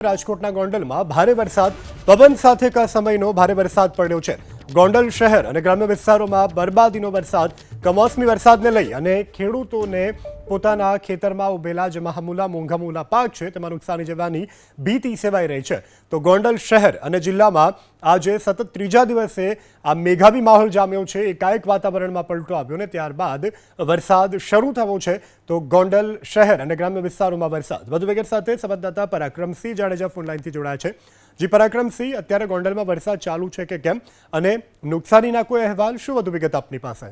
રાજકોટના ગોંડલમાં ભારે વરસાદ પવન સાથે કા સમયનો ભારે વરસાદ પડ્યો છે। ગોંડલ શહેર અને ગ્રામ્ય વિસ્તારોમાં બરબાદીનો વરસાદ કમોસમી વરસાદને લઈ અને ખેડૂતોને પોતાના ખેતરમાં ઉભેલા જે મહામૂલા મોંઘામૂલા પાક છે તેમાં નુકસાની જવાની ભીતિ સેવાઈ રહી છે। તો ગોંડલ શહેર અને જિલ્લામાં આજે સતત ત્રીજા દિવસે આ મેઘાવી માહોલ જામ્યો છે। એકાએક વાતાવરણમાં પલટો આવ્યો ને ત્યારબાદ વરસાદ શરૂ થયો છે। તો ગોંડલ શહેર અને ગ્રામ્ય વિસ્તારોમાં વરસાદ વધુ વિગત સાથે સંવાદદાતા પરાક્રમસિંહ જાડેજા ફોનલાઈનથી જોડાયા છે। જી પરાક્રમસિંહ, અત્યારે ગોંડલમાં વરસાદ ચાલુ છે કે કેમ અને નુકસાનીના કોઈ અહેવાલ, શું વધુ વિગત આપની પાસે?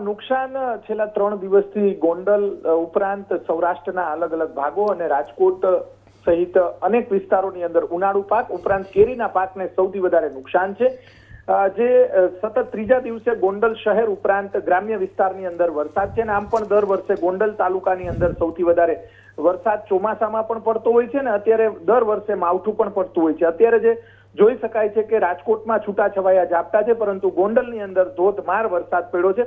નુકસાન છેલ્લા 3 દિવસથી ગોંડલ ઉપરાંત સૌરાષ્ટ્રના અલગ અલગ ભાગો અને રાજકોટ સહિત અનેક વિસ્તારોની અંદર ઉનાળુ પાક ઉપરાંત કેરીના પાકને સૌથી વધારે નુકસાન છે। જે સતત ત્રીજા દિવસે ગોંડલ શહેર ઉપરાંત ગ્રામ્ય વિસ્તારની અંદર વરસાદ છે ને આમ પણ દર વર્ષે ગોંડલ તાલુકાની અંદર સૌથી વધારે વરસાદ ચોમાસામાં પણ પડતો હોય છે ને અત્યારે દર વર્ષે માવઠું પણ પડતું હોય છે। અત્યારે જે જોઈ શકાય છે કે રાજકોટમાં છૂટાછવાયા ઝાપટા છે, પરંતુ ગોંડલની અંદર ધોધમાર વરસાદ પડ્યો છે।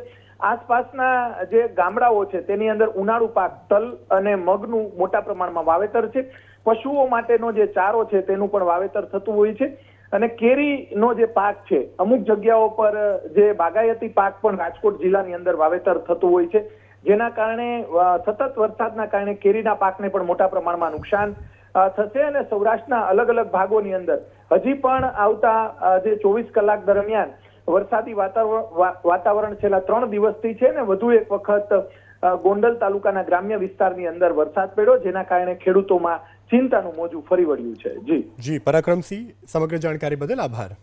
આસપાસના જે ગામડાઓ છે તેની અંદર ઉનાળુ પાક તલ અને મગનું મોટા પ્રમાણમાં વાવેતર છે। પશુઓ માટેનો જે ચારો છે તેનું પણ વાવેતર થતું હોય છે અને કેરીનો જે પાક છે અમુક જગ્યાઓ પર જે બાગાયતી પાક પણ રાજકોટ જિલ્લાની અંદર વાવેતર થતું હોય છે, જેના કારણે સતત વરસાદના કારણે કેરીના પાકને પણ મોટા પ્રમાણમાં નુકસાન થશે અને સૌરાષ્ટ્રના અલગ અલગ ભાગોની અંદર હજી પણ આવતા જે 24 કલાક દરમિયાન વરસાદી વાતાવરણ છેલ્લા 3 દિવસથી છે ને વધુ એક વખત ગોંડલ તાલુકાના ગ્રામ્ય વિસ્તારની અંદર વરસાદ પડ્યો, જેના કારણે ખેડૂતોમાં ચિંતાનું મોજું ફરી વળ્યું છે। જી પરાક્રમસિંહ, સમગ્ર જાણકારી બદલ આભાર।